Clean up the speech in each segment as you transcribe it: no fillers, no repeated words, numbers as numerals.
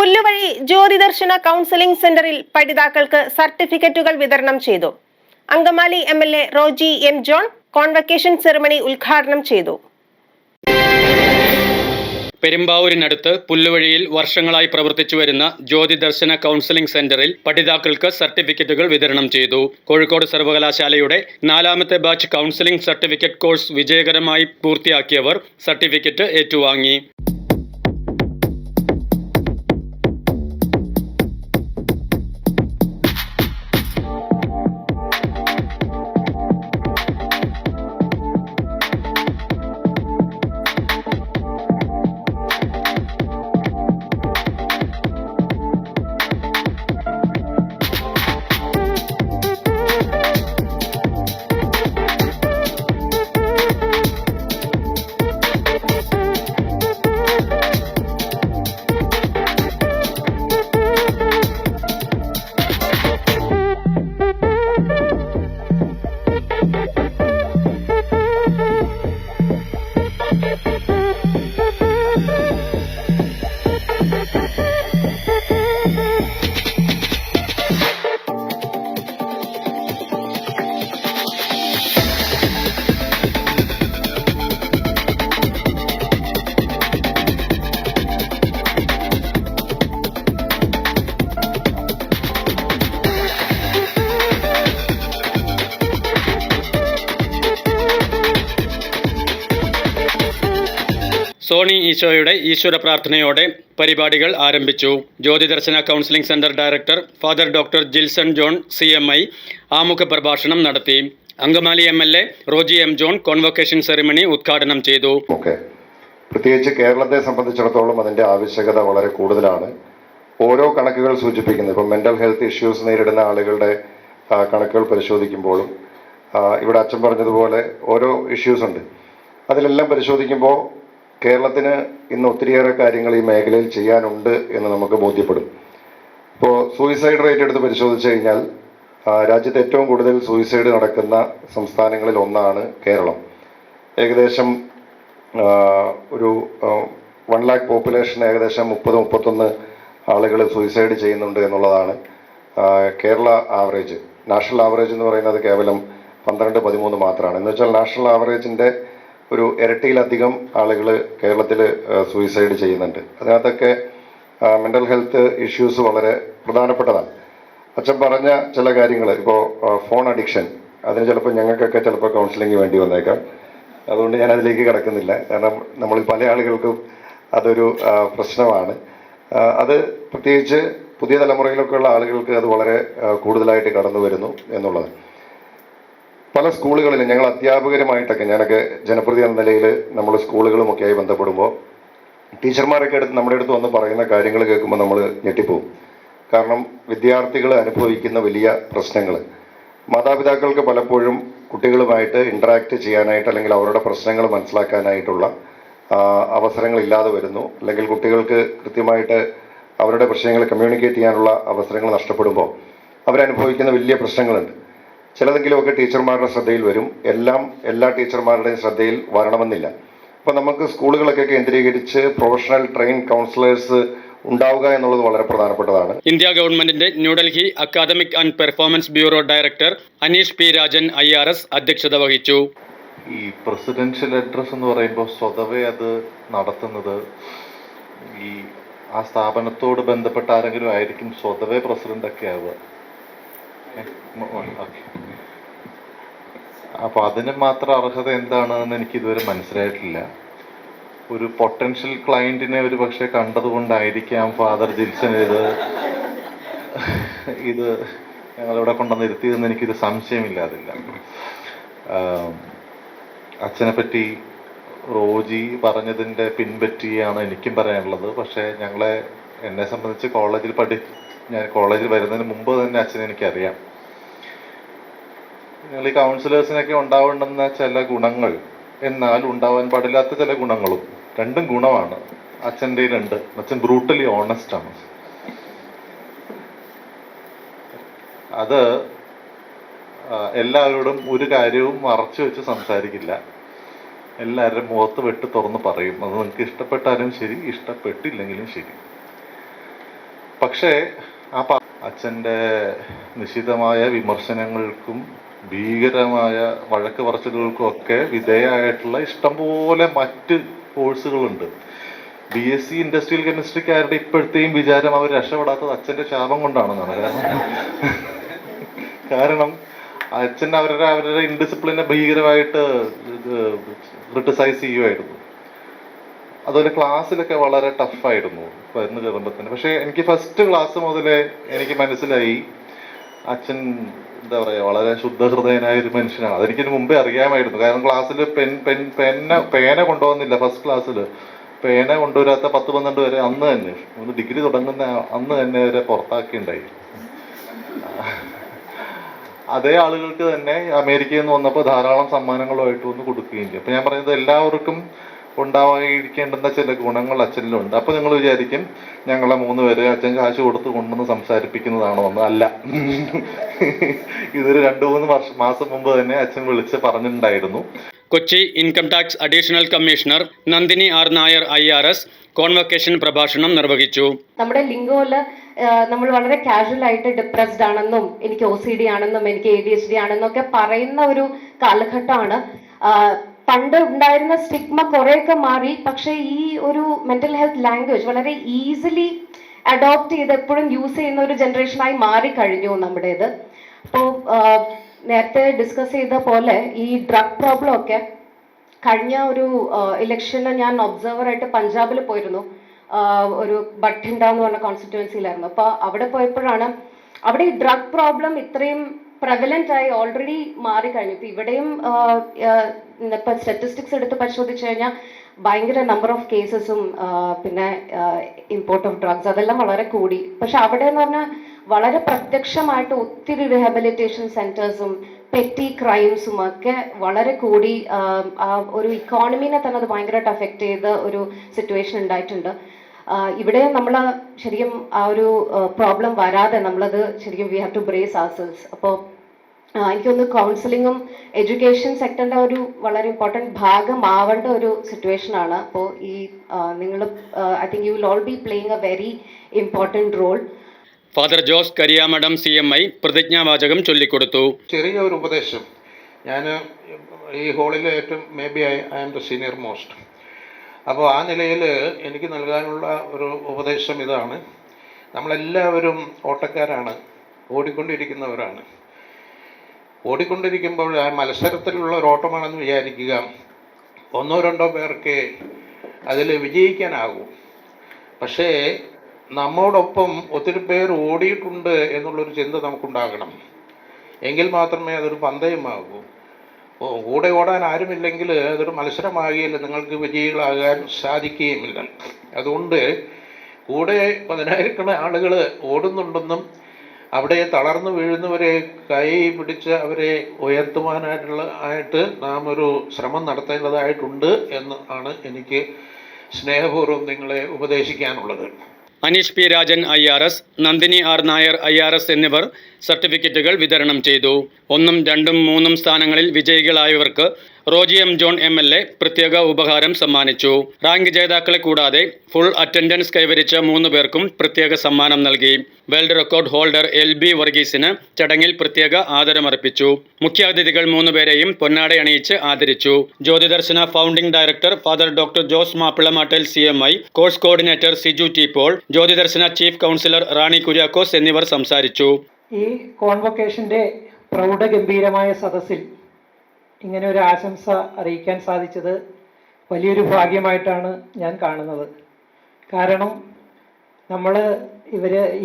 Pulluvazhi ജ്യോതിദർശന counselling സെന്ററിൽ പഠിതാക്കൾക്ക് സർട്ടിഫിക്കറ്റുകൾ വിതരണം ചെയ്തു. Angamaly MLA Roji M. John convocation ceremony ഉദ്ഘാടനം ചെയ്തു. പെരുമ്പാവൂരിനടുത്ത് പുല്ലുവഴിയിൽ വർഷങ്ങളായി പ്രവർത്തിച്ചു വരുന്ന ജ്യോതിദർശന കൗൺസിലിംഗ് സെന്ററിൽ പഠിതാക്കൾക്ക് സർട്ടിഫിക്കറ്റുകൾ വിതരണം ചെയ്തു. കോഴിക്കോട് സർവകലാശാലയുടെ 4ാമത്തെ ബാച്ച് കൗൺസിലിംഗ് സർട്ടിഫിക്കറ്റ് കോഴ്സ് വിജയകരമായി പൂർത്തിയാക്കിയവർ സർട്ടിഫിക്കറ്റ് ഏറ്റുവാങ്ങി. സോണി ഈശോയുടെ ഈശ്വര പ്രാർത്ഥനയോടെ പരിപാടികൾ ആരംഭിച്ചു. Jyothidarshana counselling centre director father doctor Jilson John CMI ആമുഖ പ്രഭാഷണം നടത്തി. Angamaly MLA Roji M. John convocation ceremony ഉദ്ഘാടനം ചെയ്തു. പ്രത്യേകിച്ച് കേരളത്തെ സംബന്ധിച്ചിടത്തോളം അതിന്റെ ആവശ്യകത വളരെ കൂടുതലാണ്. ഓരോ കണക്കുകൾ സൂചിപ്പിക്കുന്നത് ഇപ്പം മെന്റൽ ഹെൽത്ത് ഇഷ്യൂസ് നേരിടുന്ന ആളുകളുടെ കണക്കുകൾ പരിശോധിക്കുമ്പോഴും ഇവിടെ അച്ഛൻ പറഞ്ഞതുപോലെ ഓരോ ഇഷ്യൂസ് ഉണ്ട്. അതിലെല്ലാം പരിശോധിക്കുമ്പോൾ കേരളത്തിന് ഇന്ന് ഒത്തിരിയേറെ കാര്യങ്ങൾ ഈ മേഖലയിൽ ചെയ്യാനുണ്ട് എന്ന് നമുക്ക് ബോധ്യപ്പെടും. ഇപ്പോൾ സൂയിസൈഡ് റേറ്റ് എടുത്ത് പരിശോധിച്ച് കഴിഞ്ഞാൽ രാജ്യത്ത് ഏറ്റവും കൂടുതൽ സൂയിസൈഡ് നടക്കുന്ന സംസ്ഥാനങ്ങളിൽ ഒന്നാണ് കേരളം. ഏകദേശം ഒരു 1 lakh പോപ്പുലേഷൻ ഏകദേശം 30-31 ആളുകൾ സൂയിസൈഡ് ചെയ്യുന്നുണ്ട് എന്നുള്ളതാണ് കേരള ആവറേജ്. നാഷണൽ ആവറേജ് എന്ന് പറയുന്നത് കേവലം 12-13 മാത്രമാണ്. എന്ന് വെച്ചാൽ നാഷണൽ ആവറേജിൻ്റെ ഒരു ഇരട്ടിയിലധികം ആളുകൾ കേരളത്തിൽ സൂയിസൈഡ് ചെയ്യുന്നുണ്ട്. അതിനകത്തൊക്കെ മെൻ്റൽ ഹെൽത്ത് ഇഷ്യൂസ് വളരെ പ്രധാനപ്പെട്ടതാണ്. അച്ഛൻ പറഞ്ഞ ചില കാര്യങ്ങൾ, ഇപ്പോൾ ഫോൺ അഡിക്ഷൻ, അതിന് ചിലപ്പോൾ ഞങ്ങൾക്കൊക്കെ ചിലപ്പോൾ കൗൺസിലിംഗ് വേണ്ടി വന്നേക്കാം. അതുകൊണ്ട് ഞാൻ അതിലേക്ക് കിടക്കുന്നില്ല. കാരണം നമ്മളിൽ പല ആളുകൾക്കും അതൊരു പ്രശ്നമാണ്. അത് പ്രത്യേകിച്ച് പുതിയ തലമുറയിലൊക്കെ ഉള്ള ആളുകൾക്ക് അത് വളരെ കൂടുതലായിട്ട് കടന്നു വരുന്നു എന്നുള്ളത്. പല സ്കൂളുകളിലും ഞങ്ങൾ അധ്യാപകരുമായിട്ടൊക്കെ, ഞാനൊക്കെ ജനപ്രതിനിധി എന്ന നിലയിൽ നമ്മൾ സ്കൂളുകളുമൊക്കെയായി ബന്ധപ്പെടുമ്പോൾ ടീച്ചർമാരൊക്കെ നമ്മുടെ അടുത്ത് വന്ന് പറയുന്ന കാര്യങ്ങൾ കേൾക്കുമ്പോൾ നമ്മൾ ഞെട്ടിപ്പോവും. കാരണം വിദ്യാർത്ഥികൾ അനുഭവിക്കുന്ന വലിയ പ്രശ്നങ്ങൾ മാതാപിതാക്കൾക്ക് പലപ്പോഴും കുട്ടികളുമായിട്ട് ഇൻറ്ററാക്ട് ചെയ്യാനായിട്ട് അല്ലെങ്കിൽ അവരുടെ പ്രശ്നങ്ങൾ മനസ്സിലാക്കാനായിട്ടുള്ള അവസരങ്ങളില്ലാതെ വരുന്നു. അല്ലെങ്കിൽ കുട്ടികൾക്ക് കൃത്യമായിട്ട് അവരുടെ പ്രശ്നങ്ങൾ കമ്മ്യൂണിക്കേറ്റ് ചെയ്യാനുള്ള അവസരങ്ങൾ നഷ്ടപ്പെടുമ്പോൾ അവരനുഭവിക്കുന്ന വലിയ പ്രശ്നങ്ങളുണ്ട്. ചിലതെങ്കിലുമൊക്കെ ടീച്ചർമാരുടെ ശ്രദ്ധയിൽ വരും. എല്ലാ ടീച്ചർമാരുടെയും ശ്രദ്ധയിൽ വരണമെന്നില്ല. അപ്പോൾ നമുക്ക് സ്കൂളുകളൊക്കെ കേന്ദ്രീകരിച്ച് പ്രൊഫഷണൽ ട്രെയിൻ കൗൺസിലേഴ്സ് ഉണ്ടാവുക എന്നുള്ളത് വളരെ പ്രധാനപ്പെട്ടതാണ്. ഇന്ത്യ ഗവൺമെന്റിന്റെ New Delhi academic and performance bureau director Aneesh P. Rajan IRS അധ്യക്ഷത വഹിച്ചു. ഈ പ്രസിഡൻഷ്യൽ അഡ്രസ് എന്ന് പറയുമ്പോൾ സ്വതവേ അത് നടത്തുന്നത് ഈ ആ സ്ഥാപനത്തോട് ബന്ധപ്പെട്ട ആരെങ്കിലും ആയിരിക്കും സ്വതവേ പ്രസിഡന്റൊക്കെ ആവുക. അപ്പൊ അതിന് മാത്രം അർഹത എന്താണെന്ന് എനിക്ക് ഇതുവരെ മനസ്സിലായിട്ടില്ല. ഒരു പൊട്ടൻഷ്യൽ ക്ലയന്റിനെ ഒരു പക്ഷെ കണ്ടതുകൊണ്ടായിരിക്കാം ഫാദർ ജിൽസൺ ഇത് ഞങ്ങളിവിടെ കൊണ്ടുവന്ന് ഇരുത്തിയതെന്ന് എനിക്കൊരു സംശയമില്ലാതില്ല. അച്ഛനെ പറ്റി റോജി പറഞ്ഞതിൻ്റെ പിൻപറ്റിയാണ് എനിക്കും പറയാനുള്ളത്. പക്ഷേ എന്നെ സംബന്ധിച്ച് ഞാൻ കോളേജിൽ വരുന്നതിന് മുമ്പ് തന്നെ അച്ഛനെ എനിക്കറിയാം. നിങ്ങൾ ഈ കൗൺസിലേഴ്സിനൊക്കെ ഉണ്ടാവേണ്ടുന്ന ചില ഗുണങ്ങൾ, എന്നാൽ ഉണ്ടാവാൻ പാടില്ലാത്ത ചില ഗുണങ്ങളും, രണ്ടും ഗുണമാണ് അച്ഛൻ്റെ ഉണ്ട്. അച്ഛൻ ബ്രൂട്ടലി ഓണസ്റ്റ് ആണ്. അത് എല്ലാവരോടും ഒരു കാര്യവും മറച്ചു വെച്ച് സംസാരിക്കില്ല. എല്ലാവരുടെയും മുഖത്ത് വെട്ടി തുറന്ന് പറയും. അത് നിങ്ങൾക്ക് ഇഷ്ടപ്പെട്ടാലും ശരി, ഇഷ്ടപ്പെട്ടില്ലെങ്കിലും ശരി. പക്ഷേ അച്ഛൻ്റെ നിശിതമായ വിമർശനങ്ങൾക്കും ഭീകരമായ വഴക്ക് പറച്ചിലുകൾക്കും ഒക്കെ വിധേയമായിട്ടുള്ള ഇഷ്ടംപോലെ മറ്റ് കോഴ്സുകളുണ്ട്. BSc ഇൻഡസ്ട്രിയൽ കെമിസ്ട്രിക്കാരുടെ ഇപ്പോഴത്തെയും വിചാരം അവർ രക്ഷപ്പെടാത്തത് അച്ഛൻ്റെ ശാപം കൊണ്ടാണെന്നാണ്. കാരണം അച്ഛൻ അവരുടെ ഇൻഡിസിപ്ലിനെ ഭീകരമായിട്ട് ക്രിട്ടിസൈസ് ചെയ്യുമായിരുന്നു. അതുപോലെ ക്ലാസ്സിലൊക്കെ വളരെ ടഫായിരുന്നു വരുന്ന കയറുമ്പോൾ തന്നെ. പക്ഷേ എനിക്ക് ഫസ്റ്റ് ക്ലാസ് മുതലേ എനിക്ക് മനസ്സിലായി അച്ഛൻ എന്താ പറയുക വളരെ ശുദ്ധഹൃദയനായ ഒരു മനുഷ്യനാണ്. അതെനിക്കിന് മുമ്പേ അറിയാമായിരുന്നു. കാരണം ക്ലാസ്സിൽ പേന കൊണ്ടുപോകുന്നില്ല. ഫസ്റ്റ് ക്ലാസ്സിൽ പേന കൊണ്ടുവരാത്ത 10-12 വരെ അന്ന് തന്നെ ഡിഗ്രി തുടങ്ങുന്ന അന്ന് തന്നെ വരെ പുറത്താക്കിയിട്ടുണ്ടായി. അതേ ആളുകൾക്ക് തന്നെ അമേരിക്കയിൽ നിന്ന് വന്നപ്പോൾ ധാരാളം സമ്മാനങ്ങളുമായിട്ട് വന്ന് കൊടുക്കുകയും ചെയ്യും. അപ്പം ഞാൻ പറയുന്നത് എല്ലാവർക്കും ഉണ്ടാവാതിരിക്കേണ്ടുന്ന ചില ഗുണങ്ങൾ അച്ഛനിലുണ്ട്. അപ്പോൾ നിങ്ങൾ വിചാരിക്കും ഞങ്ങളെ 3 പേര് അച്ഛൻ കാശ് കൊടുത്ത് കൊണ്ടുവന്ന് സംസാരിപ്പിക്കുന്നതാണോ എന്ന്. അല്ല, ഇതൊരു 2-3 മാസം മുമ്പ് തന്നെ അച്ഛൻ വിളിച്ച് പറഞ്ഞിട്ടുണ്ടായിരുന്നു. Kochi income tax additional commissioner Nandini R Nair IRS convocation പ്രഭാഷണം നിർവഹിച്ചു. നമ്മുടെ ലിംഗോയില് നമ്മൾ വളരെ കാഷ്വൽ ആയിട്ട് ഡിപ്രസ്ഡ് ആണെന്നും എനിക്ക് OCD ആണെന്നും എനിക്ക് ADHD ആണെന്നും ഒക്കെ പറയുന്ന ഒരു കാലഘട്ടമാണ്. പണ്ട് ഉണ്ടായിരുന്ന സ്റ്റിഗ്മ കുറേയൊക്കെ മാറി. പക്ഷേ ഈ ഒരു മെന്റൽ ഹെൽത്ത് ലാംഗ്വേജ് വളരെ ഈസിലി അഡോപ്റ്റ് ചെയ്ത് എപ്പോഴും യൂസ് ചെയ്യുന്ന ഒരു ജനറേഷനായി മാറിക്കഴിഞ്ഞു നമ്മുടേത്. അപ്പോൾ നേരത്തെ ഡിസ്കസ് ചെയ്ത പോലെ ഈ ഡ്രഗ് പ്രോബ്ലം ഒക്കെ കഴിഞ്ഞ ഒരു ഇലക്ഷന് ഞാൻ ഒബ്സർവറായിട്ട് പഞ്ചാബിൽ പോയിരുന്നു. ഒരു ബഠിണ്ട എന്ന് പറഞ്ഞ കോൺസ്റ്റിറ്റ്യുവൻസിയിലായിരുന്നു. അപ്പോൾ അവിടെ പോയപ്പോഴാണ് അവിടെ ഈ ഡ്രഗ് പ്രോബ്ലം ഇത്രയും പ്രവലന്റ് ആയി ഓൾറെഡി മാറിക്കഴിഞ്ഞു. ഇപ്പം ഇവിടെയും ഇപ്പം സ്റ്റാറ്റിസ്റ്റിക്സ് എടുത്ത് പരിശോധിച്ചു കഴിഞ്ഞാൽ ഭയങ്കര നമ്പർ ഓഫ് കേസസും പിന്നെ ഇമ്പോർട്ട് ഓഫ് ഡ്രഗ്സ് അതെല്ലാം വളരെ കൂടി. പക്ഷെ അവിടെ എന്ന് പറഞ്ഞാൽ വളരെ പ്രത്യക്ഷമായിട്ട് ഒത്തിരി റിഹാബിലിറ്റേഷൻ സെന്റേഴ്സും പെറ്റി ക്രൈംസും ഒക്കെ വളരെ കൂടി ആ ഒരു ഇക്കോണമിനെ തന്നെ അത് ഭയങ്കരമായിട്ട് അഫക്റ്റ് ചെയ്ത ഒരു സിറ്റുവേഷൻ ഉണ്ടായിട്ടുണ്ട്. ഇവിടെ നമ്മൾ ശരിക്കും ആ ഒരു പ്രോബ്ലം വരാതെ നമ്മളത് ശരിക്കും we have to brace ourselves. അപ്പോൾ എനിക്കൊന്ന് കൗൺസിലിങ്ങും എഡ്യൂക്കേഷൻ സെക്ടറിൻ്റെ ഒരു വളരെ ഇമ്പോർട്ടൻറ്റ് ഭാഗമാവേണ്ട ഒരു സിറ്റുവേഷനാണ്. അപ്പോൾ ഈ നിങ്ങൾ I think you will all be playing a very important role. Father Jose Kariyamadam CMI പ്രതിജ്ഞാവാചകം ചൊല്ലിക്കൊടുത്തു. ചെറിയ ഒരു ഉപദേശം. ഞാൻ ഈ ഹോളിലെ ഏറ്റവും I am the senior most. അപ്പോൾ ആ നിലയിൽ എനിക്ക് നൽകാനുള്ള ഒരു ഉപദേശം ഇതാണ്. നമ്മളെല്ലാവരും ഓട്ടക്കാരാണ്, ഓടിക്കൊണ്ടിരിക്കുന്നവരാണ്. ഓടിക്കൊണ്ടിരിക്കുമ്പോൾ ആ മത്സരത്തിലുള്ള ഒരു ഓട്ടമാണെന്ന് വിചാരിക്കുക. 1-2 പേർക്ക് അതിൽ വിജയിക്കാനാകും. പക്ഷേ നമ്മോടൊപ്പം ഒത്തിരി പേർ ഓടിയിട്ടുണ്ട് എന്നുള്ളൊരു ചിന്ത നമുക്കുണ്ടാകണം. എങ്കിൽ മാത്രമേ അതൊരു പന്തയമാകൂ. കൂടെ ഓടാൻ ആരുമില്ലെങ്കിൽ അതൊരു മത്സരമാകില്ല, നിങ്ങൾക്ക് വിജയികളാകാൻ സാധിക്കുകയുമില്ല. അതുകൊണ്ട് കൂടെ 10,000 ആളുകൾ ഓടുന്നുണ്ടെന്നും അവിടെ തളർന്നു വീഴുന്നവരെ കൈ പിടിച്ച് അവരെ ഉയർത്തുവാനായിട്ട് നാം ഒരു ശ്രമം നടത്തേണ്ടതായിട്ടുണ്ട് എന്ന് ആണ് എനിക്ക് സ്നേഹപൂർവ്വം നിങ്ങളെ ഉപദേശിക്കാനുള്ളത്. Aneesh P. Rajan IRS, Nandini R Nair IRS എന്നിവർ സർട്ടിഫിക്കറ്റുകൾ വിതരണം ചെയ്തു. 1, 2, 3 സ്ഥാനങ്ങളിൽ വിജയികളായവർക്ക് റോജി M. ജോൺ MLA പ്രത്യേക ഉപഹാരം സമ്മാനിച്ചു. റാങ്ക് ജേതാക്കളെ കൂടാതെ ഫുൾ അറ്റൻഡൻസ് കൈവരിച്ച 3 പേർക്കും പ്രത്യേക സമ്മാനം നൽകി. വേൾഡ് റെക്കോർഡ് ഹോൾഡർ LB വർഗീസിന് ചടങ്ങിൽ പ്രത്യേക ആദരമർപ്പിച്ചു. മുഖ്യാതിഥികൾ 3 പേരെയും പൊന്നാട അണിയിച്ച് ആദരിച്ചു. Jyothidarshana founding director father doctor Jose Mappilamattal CMI, course coordinator Siju T. Paul, Jyothidarshana chief counsellor Rani Kuriakose എന്നിവർ സംസാരിച്ചു. ഈ കോൺവൊക്കേഷൻ്റെ പ്രൗഢഗംഭീരമായ സദസ്സിൽ ഇങ്ങനെ ഒരു ആശംസ അറിയിക്കാൻ സാധിച്ചത് വലിയൊരു ഭാഗ്യമായിട്ടാണ് ഞാൻ കാണുന്നത്. കാരണം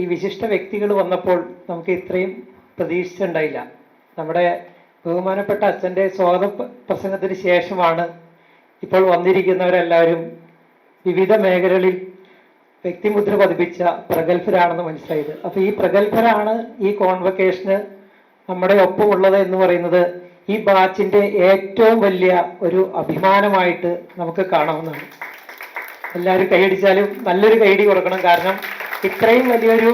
ഈ വിശിഷ്ട വ്യക്തികൾ വന്നപ്പോൾ നമുക്ക് ഇത്രയും പ്രതീക്ഷിച്ചിട്ടുണ്ടായില്ല. നമ്മുടെ ബഹുമാനപ്പെട്ട അച്ഛൻ്റെ സ്വാഗത പ്രസംഗത്തിന് ശേഷമാണ് ഇപ്പോൾ വന്നിരിക്കുന്നവരെല്ലാവരും വിവിധ മേഖലകളിൽ വ്യക്തിമുദ്ര പതിപ്പിച്ച പ്രഗത്ഭരാണെന്ന് മനസ്സിലായത്. അപ്പോൾ ഈ പ്രഗത്ഭരാണ് ഈ കോൺവൊക്കേഷന് നമ്മുടെ ഒപ്പമുള്ളത് എന്ന് പറയുന്നത് ഈ ബാച്ചിൻ്റെ ഏറ്റവും വലിയ ഒരു അഭിമാനമായിട്ട് നമുക്ക് കാണാവുന്നതാണ്. എല്ലാവരും കൈയടിച്ചാലും നല്ലൊരു കൈയടി കൊടുക്കണം. കാരണം ഇത്രയും വലിയൊരു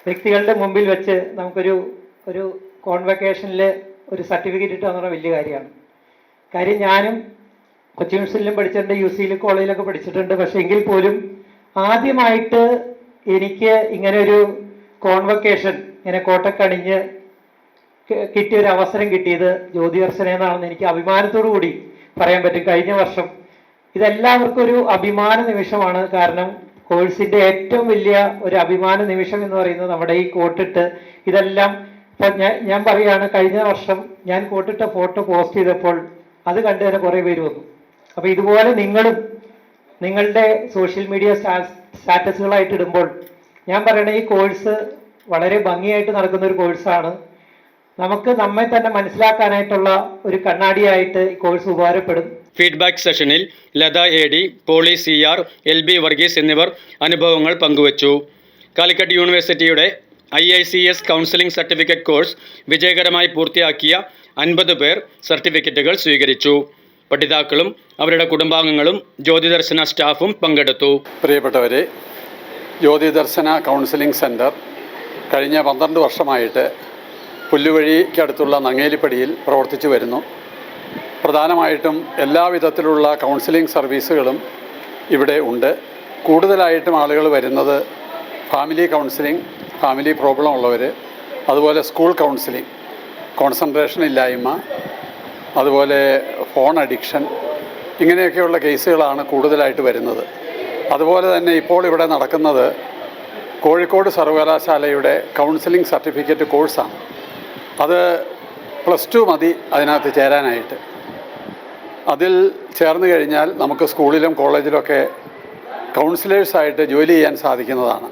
വ്യക്തികളുടെ മുമ്പിൽ വെച്ച് നമുക്കൊരു കോൺവൊക്കേഷനിൽ ഒരു സർട്ടിഫിക്കറ്റ് കിട്ടുക എന്ന് പറഞ്ഞാൽ വലിയ കാര്യമാണ്. കാര്യം ഞാനും കൊച്ചി യൂണിവേഴ്സിറ്റിയിലും പഠിച്ചിട്ടുണ്ട്, UC കോളേജിലൊക്കെ പഠിച്ചിട്ടുണ്ട്. പക്ഷേ എങ്കിൽ പോലും ആദ്യമായിട്ട് എനിക്ക് ഇങ്ങനെ ഒരു കോൺവക്കേഷൻ ഇങ്ങനെ കോട്ടക്കണിഞ്ഞ് കിട്ടിയ ഒരു അവസരം കിട്ടിയത് ജ്യോതിദർശന എന്നാണെന്ന് എനിക്ക് അഭിമാനത്തോടു കൂടി പറയാൻ പറ്റും. കഴിഞ്ഞ വർഷം ഇതെല്ലാവർക്കും ഒരു അഭിമാന നിമിഷമാണ്. കാരണം കോഴ്സിന്റെ ഏറ്റവും വലിയ ഒരു അഭിമാന നിമിഷം എന്ന് പറയുന്നത് നമ്മുടെ ഈ കോട്ടിട്ട് ഇതെല്ലാം ഇപ്പം ഞാൻ പറയുകയാണ്, കഴിഞ്ഞ വർഷം ഞാൻ കോട്ടിട്ട ഫോട്ടോ പോസ്റ്റ് ചെയ്തപ്പോൾ അത് കണ്ടു തന്നെ കുറേ പേര് വന്നു. അപ്പോൾ ഇതുപോലെ നിങ്ങളും നിങ്ങളുടെ സോഷ്യൽ മീഡിയ സ്റ്റാറ്റസുകളായിട്ട് ഇടുമ്പോൾ ഞാൻ പറയണ ഈ കോഴ്സ് വളരെ ഭംഗിയായിട്ട് നടക്കുന്ന ഒരു കോഴ്സാണ്. നമുക്ക് നമ്മെ തന്നെ മനസ്സിലാക്കാനായിട്ടുള്ള ഒരു കണ്ണാടിയായിട്ട് ഈ കോഴ്സ് ഉപകാരപ്പെടും. ഫീഡ്ബാക്ക് സെഷനിൽ Latha A D, Poly CR, LB Varghese എന്നിവർ അനുഭവങ്ങൾ പങ്കുവച്ചു. കാലിക്കറ്റ് യൂണിവേഴ്സിറ്റിയുടെ IICS കൗൺസിലിംഗ് സർട്ടിഫിക്കറ്റ് കോഴ്സ് വിജയകരമായി പൂർത്തിയാക്കിയ 50 പേർ സർട്ടിഫിക്കറ്റുകൾ സ്വീകരിച്ചു. പഠിതാക്കളും അവരുടെ കുടുംബാംഗങ്ങളും ജ്യോതിദർശന സ്റ്റാഫും പങ്കെടുത്തു. പ്രിയപ്പെട്ടവരെ, ജ്യോതിദർശന കൗൺസിലിംഗ് സെൻറ്റർ കഴിഞ്ഞ 12 വർഷമായിട്ട് പുല്ലുവഴിക്കടുത്തുള്ള നങ്ങേലിപ്പടിയിൽ പ്രവർത്തിച്ചു വരുന്നു. പ്രധാനമായിട്ടും എല്ലാവിധത്തിലുള്ള കൗൺസിലിംഗ് സർവീസുകളും ഇവിടെ ഉണ്ട്. കൂടുതലായിട്ടും ആളുകൾ വരുന്നത് ഫാമിലി കൗൺസിലിംഗ്, ഫാമിലി പ്രോബ്ലം ഉള്ളവർ, അതുപോലെ സ്കൂൾ കൗൺസിലിംഗ്, കോൺസെൻട്രേഷൻ ഇല്ലായ്മ, അതുപോലെ ഫോൺ അഡിക്ഷൻ, ഇങ്ങനെയൊക്കെയുള്ള കേസുകളാണ് കൂടുതലായിട്ട് വരുന്നത്. അതുപോലെ തന്നെ ഇപ്പോൾ ഇവിടെ നടക്കുന്നത് കോഴിക്കോട് സർവകലാശാലയുടെ കൗൺസിലിംഗ് സർട്ടിഫിക്കറ്റ് കോഴ്സാണ്. അത് +2 മതി അതിനകത്ത് ചേരാനായിട്ട്. അതിൽ ചേർന്ന് കഴിഞ്ഞാൽ നമുക്ക് സ്കൂളിലും കോളേജിലൊക്കെ കൗൺസിലേഴ്സായിട്ട് ജോലി ചെയ്യാൻ സാധിക്കുന്നതാണ്.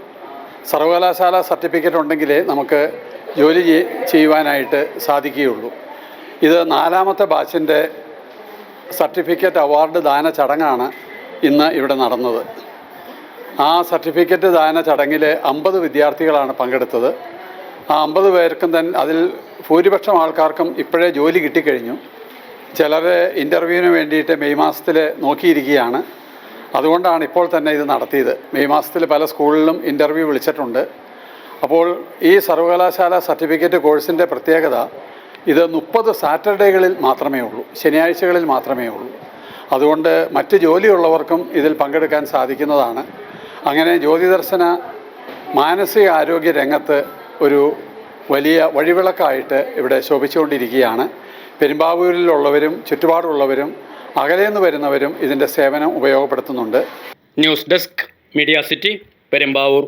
സർവകലാശാല സർട്ടിഫിക്കറ്റ് ഉണ്ടെങ്കിലേ നമുക്ക് ജോലി ചെയ്യുവാനായിട്ട് സാധിക്കുകയുള്ളൂ. ഇത് 4ാമത്തെ ബാച്ചിൻ്റെ സർട്ടിഫിക്കറ്റ് അവാർഡ് ദാന ചടങ്ങാണ് ഇന്ന് ഇവിടെ നടന്നത്. ആ സർട്ടിഫിക്കറ്റ് ദാന ചടങ്ങിൽ 50 വിദ്യാർത്ഥികളാണ് പങ്കെടുത്തത്. ആ 50 പേർക്കും തന്നെ അതിൽ ഭൂരിപക്ഷം ആൾക്കാർക്കും ഇപ്പോഴേ ജോലി കിട്ടിക്കഴിഞ്ഞു. ചിലർ ഇൻ്റർവ്യൂവിന് വേണ്ടിയിട്ട് മെയ് മാസത്തിൽ നോക്കിയിരിക്കുകയാണ്. അതുകൊണ്ടാണ് ഇപ്പോൾ തന്നെ ഇത് നടത്തിയത്. മെയ് മാസത്തിൽ പല സ്കൂളിലും ഇൻ്റർവ്യൂ വിളിച്ചിട്ടുണ്ട്. അപ്പോൾ ഈ സർവകലാശാല സർട്ടിഫിക്കറ്റ് കോഴ്സിൻ്റെ പ്രത്യേകത ഇത് 30 സാറ്റർഡേകളിൽ മാത്രമേ ഉള്ളൂ, ശനിയാഴ്ചകളിൽ മാത്രമേ ഉള്ളൂ. അതുകൊണ്ട് മറ്റ് ജോലിയുള്ളവർക്കും ഇതിൽ പങ്കെടുക്കാൻ സാധിക്കുന്നതാണ്. അങ്ങനെ ജ്യോതിദർശന മാനസിക ആരോഗ്യ രംഗത്ത് ഒരു വലിയ വഴിവിളക്കായിട്ട് ഇവിടെ ശോഭിച്ചുകൊണ്ടിരിക്കുകയാണ്. പെരുമ്പാവൂരിലുള്ളവരും ചുറ്റുപാടുള്ളവരും അകലേന്ന് വരുന്നവരും ഇതിൻ്റെ സേവനം ഉപയോഗപ്പെടുത്തുന്നുണ്ട്. News desk, media city, Perumbavoor.